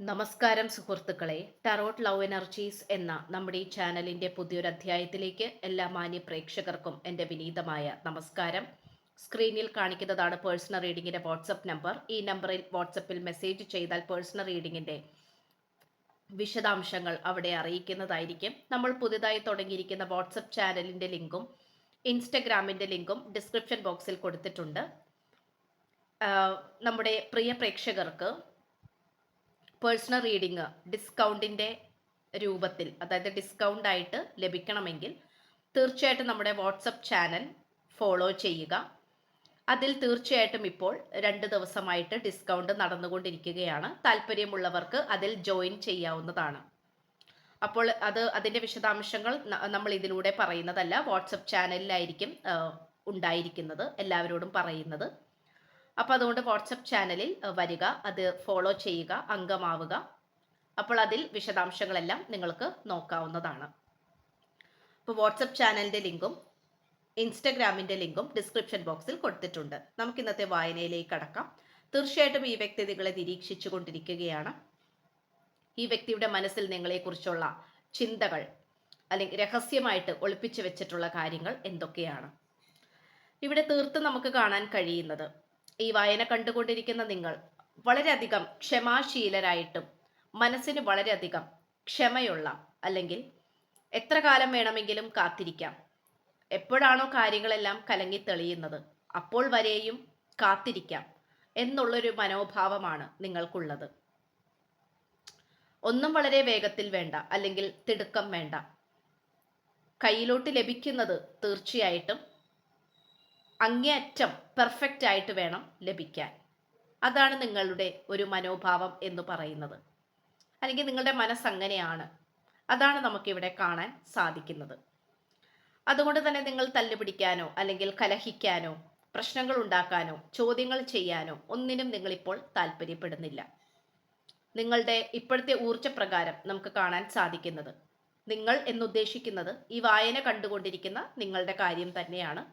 നമസ്കാരം സുഹൃത്തുക്കളെ. Tarot love energies എന്ന നമ്മുടെ ഈ ചാനലിന്റെ പുതിയൊരു അധ്യായത്തിലേക്ക് എല്ലാ മാന്യ പ്രേക്ഷകർക്കും എൻ്റെ വിനീതമായ നമസ്കാരം. സ്ക്രീനിൽ കാണിക്കുന്നതാണ് പേഴ്സണൽ റീഡിങ്ങിന്റെ വാട്സപ്പ് നമ്പർ. ഈ നമ്പറിൽ വാട്സപ്പിൽ മെസ്സേജ് ചെയ്താൽ പേഴ്സണൽ റീഡിങ്ങിന്റെ വിശദാംശങ്ങൾ അവിടെ അറിയിക്കുന്നതായിരിക്കും. നമ്മൾ പുതുതായി തുടങ്ങിയിരിക്കുന്ന വാട്സപ്പ് ചാനലിന്റെ ലിങ്കും ഇൻസ്റ്റഗ്രാമിന്റെ ലിങ്കും ഡിസ്ക്രിപ്ഷൻ ബോക്സിൽ കൊടുത്തിട്ടുണ്ട്. നമ്മുടെ പ്രിയ പ്രേക്ഷകർക്ക് പേഴ്സണൽ റീഡിങ് ഡിസ്കൗണ്ടിൻ്റെ രൂപത്തിൽ, അതായത് ഡിസ്കൗണ്ട് ആയിട്ട് ലഭിക്കണമെങ്കിൽ തീർച്ചയായിട്ടും നമ്മുടെ വാട്സപ്പ് ചാനൽ ഫോളോ ചെയ്യുക. അതിൽ തീർച്ചയായിട്ടും ഇപ്പോൾ 2 ദിവസമായിട്ട് ഡിസ്കൗണ്ട് നടന്നുകൊണ്ടിരിക്കുകയാണ്. താല്പര്യമുള്ളവർക്ക് അതിൽ ജോയിൻ ചെയ്യാവുന്നതാണ്. അപ്പോൾ അതിൻ്റെ വിശദാംശങ്ങൾ നമ്മൾ ഇതിലൂടെ പറയുന്നതല്ല, വാട്സപ്പ് ചാനലിലായിരിക്കും ഉണ്ടായിരിക്കുന്നത്, എല്ലാവരോടും പറയുന്നത്. അപ്പോൾ അതുകൊണ്ട് വാട്സപ്പ് ചാനലിൽ വരിക, അത് ഫോളോ ചെയ്യുക, അംഗമാവുക. അപ്പോൾ അതിൽ വിശദാംശങ്ങളെല്ലാം നിങ്ങൾക്ക് നോക്കാവുന്നതാണ്. അപ്പോൾ വാട്സപ്പ് ചാനലിൻ്റെ ലിങ്കും ഇൻസ്റ്റഗ്രാമിൻ്റെ ലിങ്കും ഡിസ്ക്രിപ്ഷൻ ബോക്സിൽ കൊടുത്തിട്ടുണ്ട്. നമുക്ക് ഇന്നത്തെ വായനയിലേക്ക് കടക്കാം. തീർച്ചയായിട്ടും ഈ വ്യക്തി നിങ്ങളെ നിരീക്ഷിച്ചു കൊണ്ടിരിക്കുകയാണ്. ഈ വ്യക്തിയുടെ മനസ്സിൽ നിങ്ങളെക്കുറിച്ചുള്ള ചിന്തകൾ അല്ലെങ്കിൽ രഹസ്യമായിട്ട് ഒളിപ്പിച്ചു വെച്ചിട്ടുള്ള കാര്യങ്ങൾ എന്തൊക്കെയാണ് ഇവിടെ തീർത്ത് നമുക്ക് കാണാൻ കഴിയുന്നത്. ഈ വായന കണ്ടുകൊണ്ടിരിക്കുന്ന നിങ്ങൾ വളരെയധികം ക്ഷമാശീലരായിട്ടും മനസ്സിന് വളരെയധികം ക്ഷമയുള്ള, അല്ലെങ്കിൽ എത്ര കാലം വേണമെങ്കിലും കാത്തിരിക്കാം, എപ്പോഴാണോ കാര്യങ്ങളെല്ലാം കലങ്ങി തെളിയുന്നത് അപ്പോൾ വരെയും കാത്തിരിക്കാം എന്നുള്ളൊരു മനോഭാവമാണ് നിങ്ങൾക്കുള്ളത്. ഒന്നും വളരെ വേഗത്തിൽ വേണ്ട, അല്ലെങ്കിൽ തിടുക്കം വേണ്ട. കയ്യിലോട്ട് ലഭിക്കുന്നത് തീർച്ചയായിട്ടും അങ്ങേയറ്റം പെർഫെക്റ്റ് ആയിട്ട് വേണം ലഭിക്കാൻ. അതാണ് നിങ്ങളുടെ ഒരു മനോഭാവം എന്ന് പറയുന്നത്, അല്ലെങ്കിൽ നിങ്ങളുടെ മനസ്സങ്ങനെയാണ്. അതാണ് നമുക്കിവിടെ കാണാൻ സാധിക്കുന്നത്. അതുകൊണ്ട് തന്നെ നിങ്ങൾ തല്ലുപിടിക്കാനോ അല്ലെങ്കിൽ കലഹിക്കാനോ പ്രശ്നങ്ങൾ ഉണ്ടാക്കാനോ ചോദ്യങ്ങൾ ചെയ്യാനോ ഒന്നിനും നിങ്ങളിപ്പോൾ താല്പര്യപ്പെടുന്നില്ല. നിങ്ങളുടെ ഇപ്പോഴത്തെ ഊർജ്ജപ്രകാരം നമുക്ക് കാണാൻ സാധിക്കുന്നത്, നിങ്ങൾ എന്നുദ്ദേശിക്കുന്നത് ഈ വായന കണ്ടുകൊണ്ടിരിക്കുന്ന നിങ്ങളുടെ കാര്യം തന്നെയാണ്.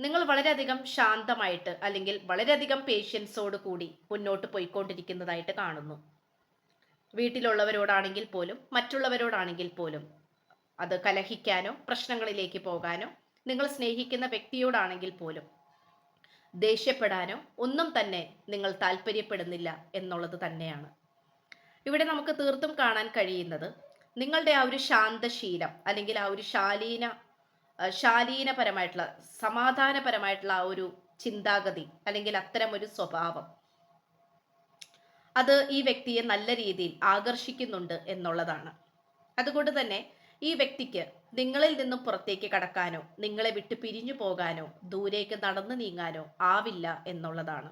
നിങ്ങൾ വളരെയധികം ശാന്തമായിട്ട്, അല്ലെങ്കിൽ വളരെയധികം പേഷ്യൻസോട് കൂടി മുന്നോട്ട് പോയിക്കൊണ്ടിരിക്കുന്നതായിട്ട് കാണുന്നു. വീട്ടിലുള്ളവരോടാണെങ്കിൽ പോലും മറ്റുള്ളവരോടാണെങ്കിൽ പോലും അത് കലഹിക്കാനോ പ്രശ്നങ്ങളിലേക്ക് പോകാനോ, നിങ്ങൾ സ്നേഹിക്കുന്ന വ്യക്തിയോടാണെങ്കിൽ പോലും ദേഷ്യപ്പെടാനോ ഒന്നും തന്നെ നിങ്ങൾ താല്പര്യപ്പെടുന്നില്ല എന്നുള്ളത് തന്നെയാണ് ഇവിടെ നമുക്ക് തീർത്തും കാണാൻ കഴിയുന്നത്. നിങ്ങളുടെ ആ ഒരു ശാന്തശീലം, അല്ലെങ്കിൽ ആ ഒരു ശാലീനപരമായിട്ടുള്ള സമാധാനപരമായിട്ടുള്ള ആ ഒരു ചിന്താഗതി, അല്ലെങ്കിൽ അത്തരം ഒരു സ്വഭാവം, അത് ഈ വ്യക്തിയെ നല്ല രീതിയിൽ ആകർഷിക്കുന്നുണ്ട് എന്നുള്ളതാണ്. അതുകൊണ്ട് തന്നെ ഈ വ്യക്തിക്ക് നിങ്ങളിൽ നിന്നും പുറത്തേക്ക് കടക്കാനോ നിങ്ങളെ വിട്ട് പിരിഞ്ഞു പോകാനോ ദൂരേക്ക് നടന്നു നീങ്ങാനോ ആവില്ല എന്നുള്ളതാണ്.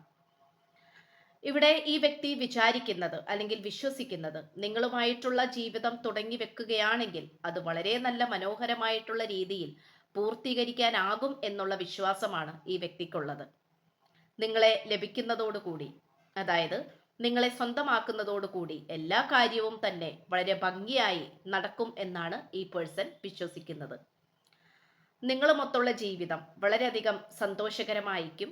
ഇവിടെ ഈ വ്യക്തി വിചാരിക്കുന്നത് അല്ലെങ്കിൽ വിശ്വസിക്കുന്നത്, നിങ്ങളുമായിട്ടുള്ള ജീവിതം തുടങ്ങി വെക്കുകയാണെങ്കിൽ അത് വളരെ നല്ല മനോഹരമായിട്ടുള്ള രീതിയിൽ പൂർത്തീകരിക്കാനാകും എന്നുള്ള വിശ്വാസമാണ് ഈ വ്യക്തിക്കുള്ളത്. നിങ്ങളെ ലഭിക്കുന്നതോടുകൂടി, അതായത് നിങ്ങളെ സ്വന്തമാക്കുന്നതോടുകൂടി എല്ലാ കാര്യവും തന്നെ വളരെ ഭംഗിയായി നടക്കും എന്നാണ് ഈ പേഴ്സൺ വിശ്വസിക്കുന്നത്. നിങ്ങളുമൊത്തുള്ള ജീവിതം വളരെയധികം സന്തോഷകരമായിരിക്കും,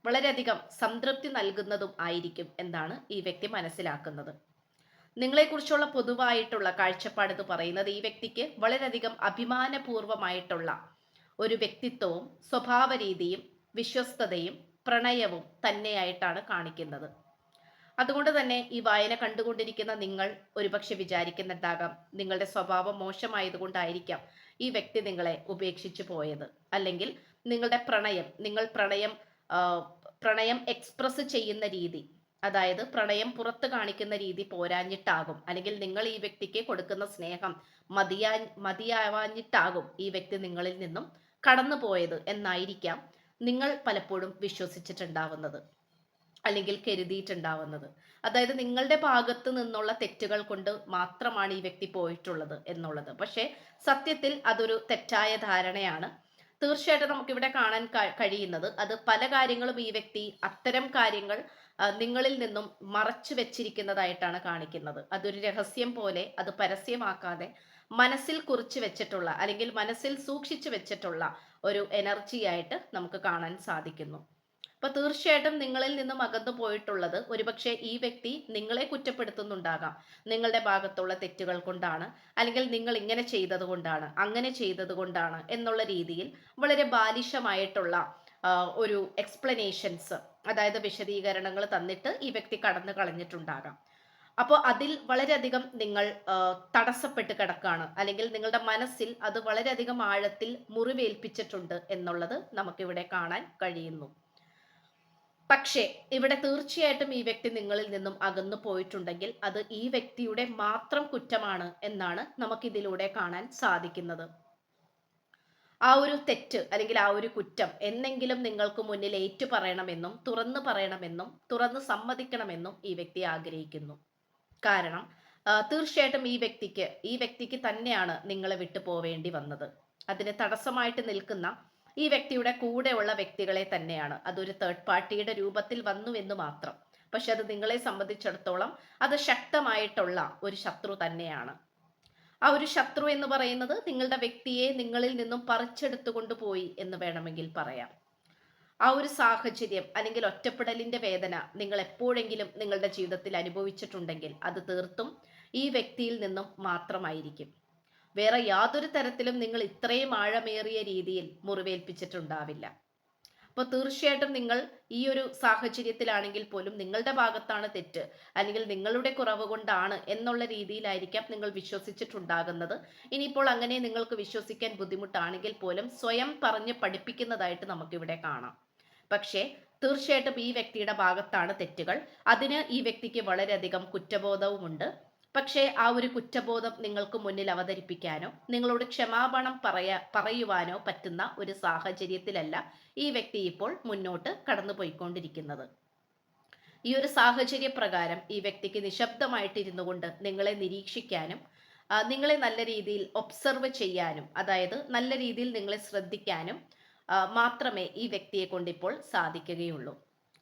വളരെയധികം സംതൃപ്തി നൽകുന്നതും ആയിരിക്കും എന്നാണ് ഈ വ്യക്തി മനസ്സിലാക്കുന്നത്. നിങ്ങളെക്കുറിച്ചുള്ള പൊതുവായിട്ടുള്ള കാഴ്ചപ്പാട് എന്ന് പറയുന്നത്, ഈ വ്യക്തിക്ക് വളരെയധികം അഭിമാനപൂർവമായിട്ടുള്ള ഒരു വ്യക്തിത്വവും സ്വഭാവ രീതിയും വിശ്വസ്തതയും പ്രണയവും തന്നെയായിട്ടാണ് കാണിക്കുന്നത്. അതുകൊണ്ട് തന്നെ ഈ വായന കണ്ടുകൊണ്ടിരിക്കുന്ന നിങ്ങൾ ഒരുപക്ഷെ വിചാരിക്കുന്നുണ്ടാകാം, നിങ്ങളുടെ സ്വഭാവം മോശമായതുകൊണ്ടായിരിക്കാം ഈ വ്യക്തി നിങ്ങളെ ഉപേക്ഷിച്ചു പോയത്, അല്ലെങ്കിൽ നിങ്ങളുടെ പ്രണയം എക്സ്പ്രസ് ചെയ്യുന്ന രീതി, അതായത് പ്രണയം പുറത്ത് കാണിക്കുന്ന രീതി പോരാഞ്ഞിട്ടാകും, അല്ലെങ്കിൽ നിങ്ങൾ ഈ വ്യക്തിക്ക് കൊടുക്കുന്ന സ്നേഹം മതിയാവാഞ്ഞിട്ടാകും ഈ വ്യക്തി നിങ്ങളിൽ നിന്നും കടന്നു പോയത് എന്നായിരിക്കാം നിങ്ങൾ പലപ്പോഴും വിശ്വസിച്ചിട്ടുണ്ടാവുന്നത്, അല്ലെങ്കിൽ കരുതിയിട്ടുണ്ടാവുന്നത്. അതായത് നിങ്ങളുടെ ഭാഗത്ത് നിന്നുള്ള തെറ്റുകൾ കൊണ്ട് മാത്രമാണ് ഈ വ്യക്തി പോയിട്ടുള്ളത് എന്നുള്ളത്. പക്ഷേ സത്യത്തിൽ അതൊരു തെറ്റായ ധാരണയാണ്. തീർച്ചയായിട്ടും നമുക്കിവിടെ കാണാൻ കഴിയുന്നത്, അത് പല കാര്യങ്ങളും ഈ വ്യക്തി അത്തരം കാര്യങ്ങൾ നിങ്ങളിൽ നിന്നും മറച്ചു വെച്ചിരിക്കുന്നതായിട്ടാണ് കാണിക്കുന്നത്. അതൊരു രഹസ്യം പോലെ അത് പരസ്യമാക്കാതെ മനസ്സിൽ കുറിച്ച് വെച്ചിട്ടുള്ള, അല്ലെങ്കിൽ മനസ്സിൽ സൂക്ഷിച്ചു വെച്ചിട്ടുള്ള ഒരു എനർജി ആയിട്ട് നമുക്ക് കാണാൻ സാധിക്കുന്നു. അപ്പൊ തീർച്ചയായിട്ടും നിങ്ങളിൽ നിന്നും അകന്നു പോയിട്ടുള്ളത് ഒരുപക്ഷെ ഈ വ്യക്തി നിങ്ങളെ കുറ്റപ്പെടുത്തുന്നുണ്ടാകാം. നിങ്ങളുടെ ഭാഗത്തുള്ള തെറ്റുകൾ കൊണ്ടാണ്, അല്ലെങ്കിൽ നിങ്ങൾ ഇങ്ങനെ ചെയ്തത് കൊണ്ടാണ്, അങ്ങനെ ചെയ്തത് കൊണ്ടാണ് എന്നുള്ള രീതിയിൽ വളരെ ബാലിശമായിട്ടുള്ള ഒരു എക്സ്പ്ലനേഷൻസ്, അതായത് വിശദീകരണങ്ങൾ തന്നിട്ട് ഈ വ്യക്തി കടന്നു കളഞ്ഞിട്ടുണ്ടാകാം. അപ്പോൾ അതിൽ വളരെയധികം നിങ്ങൾ തടസ്സപ്പെട്ട് കിടക്കാണ്, അല്ലെങ്കിൽ നിങ്ങളുടെ മനസ്സിൽ അത് വളരെയധികം ആഴത്തിൽ മുറിവേൽപ്പിച്ചിട്ടുണ്ട് എന്നുള്ളത് നമുക്കിവിടെ കാണാൻ കഴിയുന്നു. പക്ഷേ ഇവിടെ തീർച്ചയായിട്ടും ഈ വ്യക്തി നിങ്ങളിൽ നിന്നും അകന്നു പോയിട്ടുണ്ടെങ്കിൽ അത് ഈ വ്യക്തിയുടെ മാത്രം കുറ്റമാണ് എന്നാണ് നമുക്കിതിലൂടെ കാണാൻ സാധിക്കുന്നത്. ആ ഒരു തെറ്റ് അല്ലെങ്കിൽ ആ ഒരു കുറ്റം എന്നെങ്കിലും നിങ്ങൾക്ക് മുന്നിൽ ഏറ്റു പറയണമെന്നും തുറന്നു പറയണമെന്നും തുറന്ന് സമ്മതിക്കണമെന്നും ഈ വ്യക്തി ആഗ്രഹിക്കുന്നു. കാരണം തീർച്ചയായിട്ടും ഈ വ്യക്തിക്ക് തന്നെയാണ് നിങ്ങളെ വിട്ടു പോവേണ്ടി വന്നത്. അതിന് തടസ്സമായിട്ട് നിൽക്കുന്ന ഈ വ്യക്തിയുടെ കൂടെയുള്ള വ്യക്തികളെ തന്നെയാണ്. അതൊരു തേർഡ് പാർട്ടിയുടെ രൂപത്തിൽ വന്നു എന്ന് മാത്രം. പക്ഷെ അത് നിങ്ങളെ സംബന്ധിച്ചിടത്തോളം അത് ശക്തമായിട്ടുള്ള ഒരു ശത്രു തന്നെയാണ്. ആ ഒരു ശത്രു എന്ന് പറയുന്നത് നിങ്ങളുടെ വ്യക്തിയെ നിങ്ങളിൽ നിന്നും പറിച്ചെടുത്തുകൊണ്ട് പോയി എന്ന് വേണമെങ്കിൽ പറയാം. ആ ഒരു സാഹചര്യം അല്ലെങ്കിൽ ഒറ്റപ്പെടലിന്റെ വേദന നിങ്ങൾ എപ്പോഴെങ്കിലും നിങ്ങളുടെ ജീവിതത്തിൽ അനുഭവിച്ചിട്ടുണ്ടെങ്കിൽ അത് തീർത്തും ഈ വ്യക്തിയിൽ നിന്നും മാത്രമായിരിക്കും. വേറെ യാതൊരു തരത്തിലും നിങ്ങൾ ഇത്രയും ആഴമേറിയ രീതിയിൽ മുറിവേൽപ്പിച്ചിട്ടുണ്ടാവില്ല. അപ്പോൾ തീർച്ചയായിട്ടും നിങ്ങൾ ഈ ഒരു സാഹചര്യത്തിലാണെങ്കിൽ പോലും നിങ്ങളുടെ ഭാഗത്താണ് തെറ്റ്, അല്ലെങ്കിൽ നിങ്ങളുടെ കുറവ് കൊണ്ടാണ് എന്നുള്ള രീതിയിലായിരിക്കാം നിങ്ങൾ വിശ്വസിച്ചിട്ടുണ്ടാകുന്നത്. ഇനിയിപ്പോൾ അങ്ങനെ നിങ്ങൾക്ക് വിശ്വസിക്കാൻ ബുദ്ധിമുട്ടാണെങ്കിൽ പോലും സ്വയം പറഞ്ഞ് പഠിപ്പിക്കുന്നതായിട്ട് നമുക്കിവിടെ കാണാം. പക്ഷേ തീർച്ചയായിട്ടും ഈ വ്യക്തിയുടെ ഭാഗത്താണ് തെറ്റുകൾ. അതിന് ഈ വ്യക്തിക്ക് വളരെയധികം കുറ്റബോധവുമുണ്ട്. പക്ഷേ ആ ഒരു കുറ്റബോധം നിങ്ങൾക്ക് മുന്നിൽ അവതരിപ്പിക്കാനോ നിങ്ങളോട് ക്ഷമാപണം പറയുവാനോ പറ്റുന്ന ഒരു സാഹചര്യത്തിലല്ല ഈ വ്യക്തി ഇപ്പോൾ മുന്നോട്ട് കടന്നുപോയിക്കൊണ്ടിരിക്കുന്നത്. ഈ ഒരു സാഹചര്യ പ്രകാരം ഈ വ്യക്തിക്ക് നിശബ്ദമായിട്ടിരുന്നു കൊണ്ട് നിങ്ങളെ നിരീക്ഷിക്കാനും നിങ്ങളെ നല്ല രീതിയിൽ ഒബ്സർവ് ചെയ്യാനും, അതായത് നല്ല രീതിയിൽ നിങ്ങളെ ശ്രദ്ധിക്കാനും മാത്രമേ ഈ വ്യക്തിയെ കൊണ്ടിപ്പോൾ സാധിക്കുകയുള്ളൂ.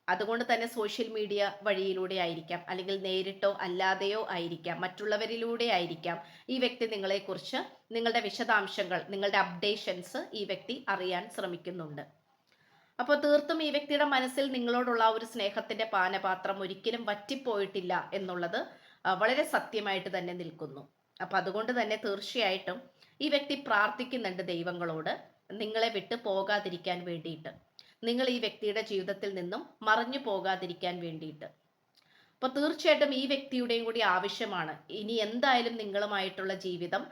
അതുകൊണ്ട് തന്നെ സോഷ്യൽ മീഡിയ വഴിയിലൂടെ ആയിരിക്കാം, അല്ലെങ്കിൽ നേരിട്ടോ അല്ലാതെയോ ആയിരിക്കാം, മറ്റുള്ളവരിലൂടെ ആയിരിക്കാം ഈ വ്യക്തി നിങ്ങളെക്കുറിച്ച് നിങ്ങളുടെ വിശദാംശങ്ങൾ, നിങ്ങളുടെ അപ്ഡേഷൻസ് ഈ വ്യക്തി അറിയാൻ ശ്രമിക്കുന്നുണ്ട്. അപ്പോൾ തീർത്തും ഈ വ്യക്തിയുടെ മനസ്സിൽ നിങ്ങളോടുള്ള ഒരു സ്നേഹത്തിന്റെ പാനപാത്രം ഒരിക്കലും വറ്റിപ്പോയിട്ടില്ല എന്നുള്ളത് വളരെ സത്യമായിട്ട് തന്നെ നിൽക്കുന്നു. അപ്പൊ അതുകൊണ്ട് തന്നെ തീർച്ചയായിട്ടും ഈ വ്യക്തി പ്രാർത്ഥിക്കുന്നുണ്ട് ദൈവങ്ങളോട് നിങ്ങളെ വിട്ട് പോകാതിരിക്കാൻ വേണ്ടിയിട്ട്, നിങ്ങൾ ഈ വ്യക്തിയുടെ ജീവിതത്തിൽ നിന്നും മറഞ്ഞു പോകാതിരിക്കാൻ വേണ്ടിയിട്ട്. അപ്പൊ തീർച്ചയായിട്ടും ഈ വ്യക്തിയുടെയും കൂടി ആവശ്യമാണ് ഇനി എന്തായാലും നിങ്ങളുമായിട്ടുള്ള ജീവിതം,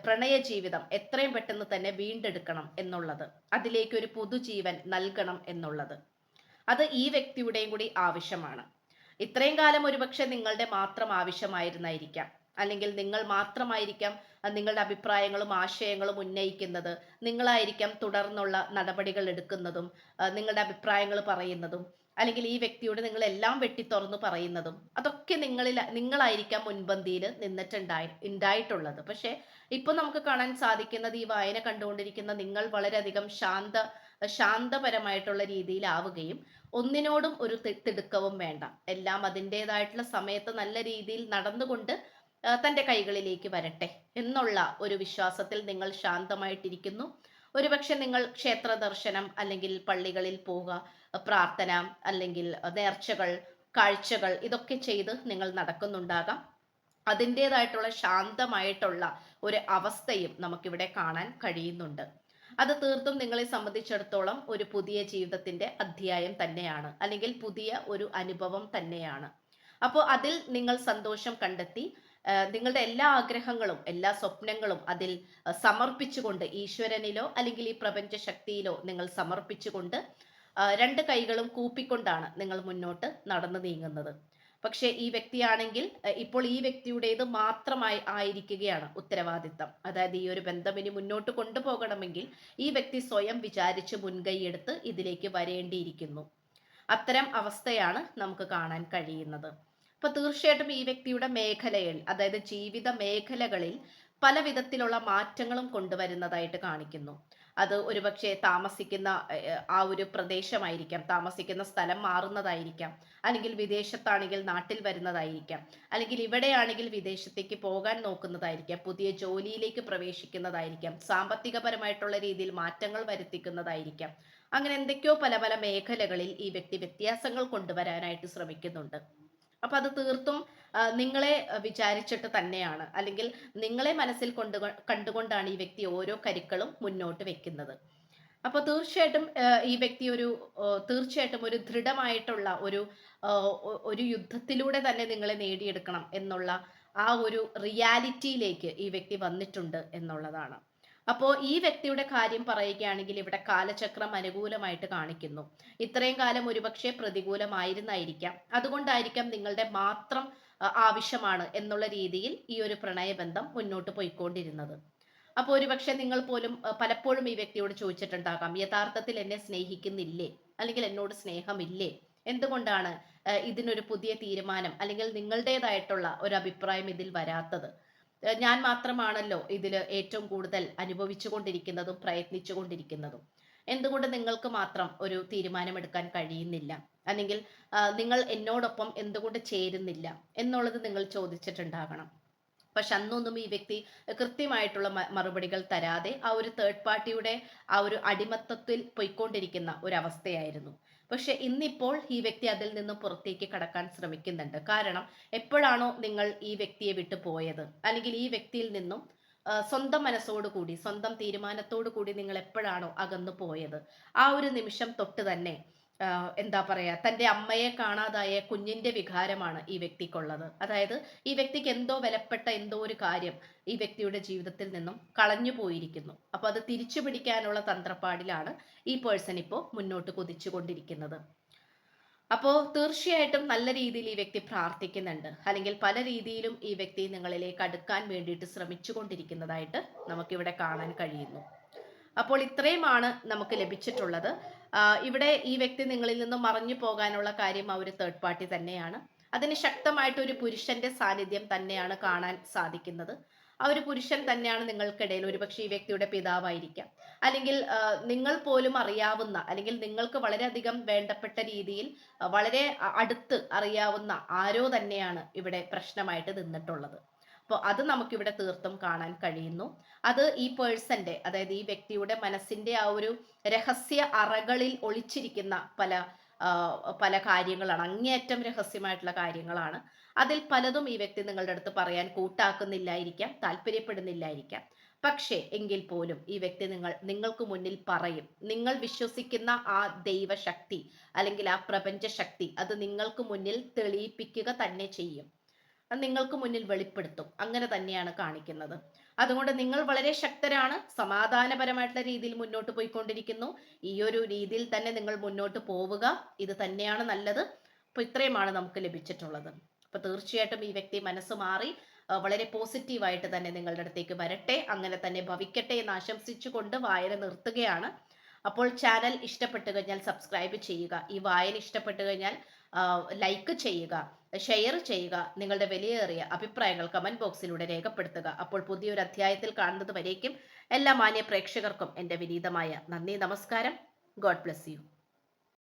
പ്രണയ ജീവിതം എത്രയും പെട്ടെന്ന് തന്നെ വീണ്ടെടുക്കണം എന്നുള്ളത്, അതിലേക്ക് ഒരു പുതുജീവൻ നൽകണം എന്നുള്ളത്. അത് ഈ വ്യക്തിയുടെയും കൂടി ആവശ്യമാണ്. ഇത്രയും കാലം ഒരുപക്ഷെ നിങ്ങളുടെ മാത്രം ആവശ്യമായിരുന്നായിരിക്കാം, അല്ലെങ്കിൽ നിങ്ങൾ മാത്രമായിരിക്കാം നിങ്ങളുടെ അഭിപ്രായങ്ങളും ആശയങ്ങളും ഉന്നയിക്കുന്നത്, നിങ്ങളായിരിക്കാം തുടർന്നുള്ള നടപടികൾ എടുക്കുന്നതും നിങ്ങളുടെ അഭിപ്രായങ്ങൾ പറയുന്നതും, അല്ലെങ്കിൽ ഈ വ്യക്തിയോട് നിങ്ങൾ എല്ലാം വെട്ടിത്തുറന്ന് പറയുന്നതും, അതൊക്കെ നിങ്ങളായിരിക്കാം മുൻപന്തിയിൽ ഉണ്ടായിട്ടുള്ളത്. പക്ഷെ ഇപ്പൊ നമുക്ക് കാണാൻ സാധിക്കുന്നത് ഈ വായന കണ്ടുകൊണ്ടിരിക്കുന്ന നിങ്ങൾ വളരെയധികം ശാന്തപരമായിട്ടുള്ള രീതിയിലാവുകയും ഒന്നിനോടും ഒരു തിടുക്കവും വേണ്ട, എല്ലാം അതിൻ്റെതായിട്ടുള്ള സമയത്ത് നല്ല രീതിയിൽ നടന്നുകൊണ്ട് തൻ്റെ കൈകളിലേക്ക് വരട്ടെ എന്നുള്ള ഒരു വിശ്വാസത്തിൽ നിങ്ങൾ ശാന്തമായിട്ടിരിക്കുന്നു. ഒരുപക്ഷെ നിങ്ങൾ ക്ഷേത്ര ദർശനം അല്ലെങ്കിൽ പള്ളികളിൽ പോവുക, പ്രാർത്ഥന അല്ലെങ്കിൽ നേർച്ചകൾ, കാഴ്ചകൾ ഇതൊക്കെ ചെയ്ത് നിങ്ങൾ നടക്കുന്നുണ്ടാകാം. അതിൻ്റെതായിട്ടുള്ള ശാന്തമായിട്ടുള്ള ഒരു അവസ്ഥയും നമുക്കിവിടെ കാണാൻ കഴിയുന്നുണ്ട്. അത് തീർത്തും നിങ്ങളെ സംബന്ധിച്ചിടത്തോളം ഒരു പുതിയ ജീവിതത്തിന്റെ അധ്യായം തന്നെയാണ്, അല്ലെങ്കിൽ പുതിയ ഒരു അനുഭവം തന്നെയാണ്. അപ്പോൾ അതിൽ നിങ്ങൾ സന്തോഷം കണ്ടെത്തി നിങ്ങളുടെ എല്ലാ ആഗ്രഹങ്ങളും എല്ലാ സ്വപ്നങ്ങളും അതിൽ സമർപ്പിച്ചുകൊണ്ട്, ഈശ്വരനിലോ അല്ലെങ്കിൽ ഈ പ്രപഞ്ച ശക്തിയിലോ നിങ്ങൾ സമർപ്പിച്ചുകൊണ്ട് രണ്ട് കൈകളും കൂപ്പിക്കൊണ്ടാണ് നിങ്ങൾ മുന്നോട്ട് നടന്നു നീങ്ങുന്നത്. പക്ഷേ ഈ വ്യക്തിയാണെങ്കിൽ ഇപ്പോൾ ഈ വ്യക്തിയുടേത് മാത്രമായി ആയിരിക്കുകയാണ് ഉത്തരവാദിത്തം. അതായത് ഈ ഒരു ബന്ധം ഇനി മുന്നോട്ട് കൊണ്ടുപോകണമെങ്കിൽ ഈ വ്യക്തി സ്വയം വിചാരിച്ച് മുൻകൈയെടുത്ത് ഇതിലേക്ക് വരേണ്ടിയിരിക്കുന്നു. അത്തരം അവസ്ഥയാണ് നമുക്ക് കാണാൻ കഴിയുന്നത്. അപ്പൊ തീർച്ചയായിട്ടും ഈ വ്യക്തിയുടെ മേഖലയിൽ, അതായത് ജീവിത മേഖലകളിൽ പല വിധത്തിലുള്ള മാറ്റങ്ങളും കൊണ്ടുവരുന്നതായിട്ട് കാണിക്കുന്നു. അത് ഒരുപക്ഷെ താമസിക്കുന്ന ആ ഒരു പ്രദേശമായിരിക്കാം, താമസിക്കുന്ന സ്ഥലം മാറുന്നതായിരിക്കാം, അല്ലെങ്കിൽ വിദേശത്താണെങ്കിൽ നാട്ടിൽ വരുന്നതായിരിക്കാം, അല്ലെങ്കിൽ ഇവിടെയാണെങ്കിൽ വിദേശത്തേക്ക് പോകാൻ നോക്കുന്നതായിരിക്കാം, പുതിയ ജോലിയിലേക്ക് പ്രവേശിക്കുന്നതായിരിക്കാം, സാമ്പത്തികപരമായിട്ടുള്ള രീതിയിൽ മാറ്റങ്ങൾ വരുത്തിക്കുന്നതായിരിക്കാം. അങ്ങനെ എന്തൊക്കെയോ പല പല മേഖലകളിൽ ഈ വ്യക്തി വ്യത്യാസങ്ങൾ കൊണ്ടുവരാനായിട്ട് ശ്രമിക്കുന്നുണ്ട്. അപ്പൊ അത് തീർത്തും നിങ്ങളെ വിചാരിച്ചിട്ട് തന്നെയാണ്, അല്ലെങ്കിൽ നിങ്ങളെ മനസ്സിൽ കണ്ടുകൊണ്ടാണ് ഈ വ്യക്തി ഓരോ കരുക്കളും മുന്നോട്ട് വെക്കുന്നത്. അപ്പൊ തീർച്ചയായിട്ടും ഈ വ്യക്തി തീർച്ചയായിട്ടും ഒരു ദൃഢമായിട്ടുള്ള ഒരു യുദ്ധത്തിലൂടെ തന്നെ നിങ്ങളെ നേടിയെടുക്കണം എന്നുള്ള ആ ഒരു റിയാലിറ്റിയിലേക്ക് ഈ വ്യക്തി വന്നിട്ടുണ്ട് എന്നുള്ളതാണ്. അപ്പോൾ ഈ വ്യക്തിയുടെ കാര്യം പറയുകയാണെങ്കിൽ ഇവിടെ കാലചക്രം അനുകൂലമായിട്ട് കാണിക്കുന്നു. ഇത്രയും കാലം ഒരുപക്ഷെ പ്രതികൂലമായിരുന്നായിരിക്കാം, അതുകൊണ്ടായിരിക്കാം നിങ്ങളുടെ മാത്രം ആവശ്യമാണ് എന്നുള്ള രീതിയിൽ ഈ ഒരു പ്രണയബന്ധം മുന്നോട്ട് പോയിക്കൊണ്ടിരുന്നത്. അപ്പോൾ ഒരുപക്ഷെ നിങ്ങൾ പോലും പലപ്പോഴും ഈ വ്യക്തിയോട് ചോദിച്ചിട്ടുണ്ടാകാം, യഥാർത്ഥത്തിൽ എന്നെ സ്നേഹിക്കുന്നില്ലേ, അല്ലെങ്കിൽ എന്നോട് സ്നേഹമില്ലേ, എന്തുകൊണ്ടാണ് ഇതിനൊരു പുതിയ തീരുമാനം അല്ലെങ്കിൽ നിങ്ങളുടേതായിട്ടുള്ള ഒരു അഭിപ്രായം ഇതിൽ വരാത്തത്? ഞാൻ മാത്രമാണല്ലോ ഇതിൽ ഏറ്റവും കൂടുതൽ അനുഭവിച്ചു കൊണ്ടിരിക്കുന്നതും പ്രയത്നിച്ചു കൊണ്ടിരിക്കുന്നതും. എന്തുകൊണ്ട് നിങ്ങൾക്ക് മാത്രം ഒരു തീരുമാനമെടുക്കാൻ കഴിയുന്നില്ല, അല്ലെങ്കിൽ നിങ്ങൾ എന്നോടൊപ്പം എന്തുകൊണ്ട് ചേരുന്നില്ല എന്നുള്ളത് നിങ്ങൾ ചോദിച്ചിട്ടുണ്ടാകണം. പക്ഷെ അന്നൊന്നും ഈ വ്യക്തി കൃത്യമായിട്ടുള്ള മറുപടികൾ തരാതെ ആ ഒരു തേർഡ് പാർട്ടിയുടെ ആ ഒരു അടിമത്തത്തിൽ പോയിക്കൊണ്ടിരിക്കുന്ന ഒരു അവസ്ഥയായിരുന്നു. പക്ഷെ ഇന്നിപ്പോൾ ഈ വ്യക്തി അതിൽ നിന്നും പുറത്തേക്ക് കടക്കാൻ ശ്രമിക്കുന്നുണ്ട്. കാരണം എപ്പോഴാണോ നിങ്ങൾ ഈ വ്യക്തിയെ വിട്ടു പോയത്, അല്ലെങ്കിൽ ഈ വ്യക്തിയിൽ നിന്നും സ്വന്തം മനസ്സോടുകൂടി സ്വന്തം തീരുമാനത്തോടു കൂടി നിങ്ങൾ എപ്പോഴാണോ അകന്നു പോയത്, ആ ഒരു നിമിഷം തൊട്ട് തന്നെ എന്താ പറയാ, തൻ്റെ അമ്മയെ കാണാതായ കുഞ്ഞിന്റെ വികാരമാണ് ഈ വ്യക്തിക്കുള്ളത്. അതായത് ഈ വ്യക്തിക്ക് എന്തോ വിലപ്പെട്ട എന്തോ ഒരു കാര്യം ഈ വ്യക്തിയുടെ ജീവിതത്തിൽ നിന്നും കളഞ്ഞു പോയിരിക്കുന്നു. അപ്പൊ അത് തിരിച്ചു പിടിക്കാനുള്ള തന്ത്രപ്പാടിലാണ് ഈ പേഴ്സൺ ഇപ്പോൾ മുന്നോട്ട് കുതിച്ചു കൊണ്ടിരിക്കുന്നത്. അപ്പോൾ തീർച്ചയായിട്ടും നല്ല രീതിയിൽ ഈ വ്യക്തി പ്രാർത്ഥിക്കുന്നുണ്ട്, അല്ലെങ്കിൽ പല രീതിയിലും ഈ വ്യക്തി നിങ്ങളിലേക്ക് അടുക്കാൻ വേണ്ടിയിട്ട് ശ്രമിച്ചു കൊണ്ടിരിക്കുന്നതായിട്ട് നമുക്കിവിടെ കാണാൻ കഴിയുന്നു. അപ്പോൾ ഇത്രയുമാണ് നമുക്ക് ലഭിച്ചിട്ടുള്ളത്. ഇവിടെ ഈ വ്യക്തി നിങ്ങളിൽ നിന്നും മറഞ്ഞു പോകാനുള്ള കാര്യം ആ ഒരു തേർഡ് പാർട്ടി തന്നെയാണ്. അതിന് ശക്തമായിട്ട് ഒരു പുരുഷന്റെ സാന്നിധ്യം തന്നെയാണ് കാണാൻ സാധിക്കുന്നത്. ആ ഒരു പുരുഷൻ തന്നെയാണ് നിങ്ങൾക്കിടയിൽ, ഒരുപക്ഷെ ഈ വ്യക്തിയുടെ പിതാവായിരിക്കാം, അല്ലെങ്കിൽ നിങ്ങൾ പോലും അറിയാവുന്ന, അല്ലെങ്കിൽ നിങ്ങൾക്ക് വളരെയധികം വേണ്ടപ്പെട്ട രീതിയിൽ വളരെ അടുത്ത് അറിയാവുന്ന ആരോ തന്നെയാണ് ഇവിടെ പ്രശ്നമായിട്ട് നിന്നിട്ടുള്ളത്. അപ്പോൾ അത് നമുക്കിവിടെ തീർത്തും കാണാൻ കഴിയുന്നു. അത് ഈ പേഴ്സന്റെ, അതായത് ഈ വ്യക്തിയുടെ മനസ്സിന്റെ ആ ഒരു രഹസ്യ അറകളിൽ ഒളിച്ചിരിക്കുന്ന പല കാര്യങ്ങളാണ്, അങ്ങേയറ്റം രഹസ്യമായിട്ടുള്ള കാര്യങ്ങളാണ്. അതിൽ പലതും ഈ വ്യക്തി നിങ്ങളുടെ അടുത്ത് പറയാൻ കൂട്ടാക്കുന്നില്ലായിരിക്കാം, താല്പര്യപ്പെടുന്നില്ലായിരിക്കാം. പക്ഷേ എങ്കിൽ പോലും ഈ വ്യക്തി നിങ്ങൾക്ക് മുന്നിൽ പറയും. നിങ്ങൾ വിശ്വസിക്കുന്ന ആ ദൈവശക്തി, അല്ലെങ്കിൽ ആ പ്രപഞ്ച ശക്തി, അത് നിങ്ങൾക്ക് മുന്നിൽ തെളിയിപ്പിക്കുക തന്നെ ചെയ്യും. അത് നിങ്ങൾക്ക് മുന്നിൽ വെളിപ്പെടുത്തും. അങ്ങനെ തന്നെയാണ് കാണിക്കുന്നത്. അതുകൊണ്ട് നിങ്ങൾ വളരെ ശക്തരാണ്, സമാധാനപരമായിട്ടുള്ള രീതിയിൽ മുന്നോട്ട് പോയിക്കൊണ്ടിരിക്കുന്നു. ഈ ഒരു രീതിയിൽ തന്നെ നിങ്ങൾ മുന്നോട്ട് പോവുക, ഇത് തന്നെയാണ് നല്ലത്. അപ്പൊ ഇത്രയുമാണ് നമുക്ക് ലഭിച്ചിട്ടുള്ളത്. അപ്പൊ തീർച്ചയായിട്ടും ഈ വ്യക്തി മനസ്സ് മാറി വളരെ പോസിറ്റീവായിട്ട് തന്നെ നിങ്ങളുടെ അടുത്തേക്ക് വരട്ടെ, അങ്ങനെ തന്നെ ഭവിക്കട്ടെ എന്ന് ആശംസിച്ചുകൊണ്ട് വായന നിർത്തുകയാണ്. അപ്പോൾ ചാനൽ ഇഷ്ടപ്പെട്ടു കഴിഞ്ഞാൽ സബ്സ്ക്രൈബ് ചെയ്യുക, ഈ വായന ഇഷ്ടപ്പെട്ടു കഴിഞ്ഞാൽ ലൈക്ക് ചെയ്യുക, ഷെയർ ചെയ്യുക, നിങ്ങളുടെ വിലയേറിയ അഭിപ്രായങ്ങൾ കമന്റ് ബോക്സിലൂടെ രേഖപ്പെടുത്തുക. അപ്പോൾ പുതിയൊരു അധ്യായത്തിൽ കാണുന്നത് വരേക്കും എല്ലാ മാന്യ പ്രേക്ഷകർക്കും എൻ്റെ വിനീതമായ നന്ദി, നമസ്കാരം. God bless you.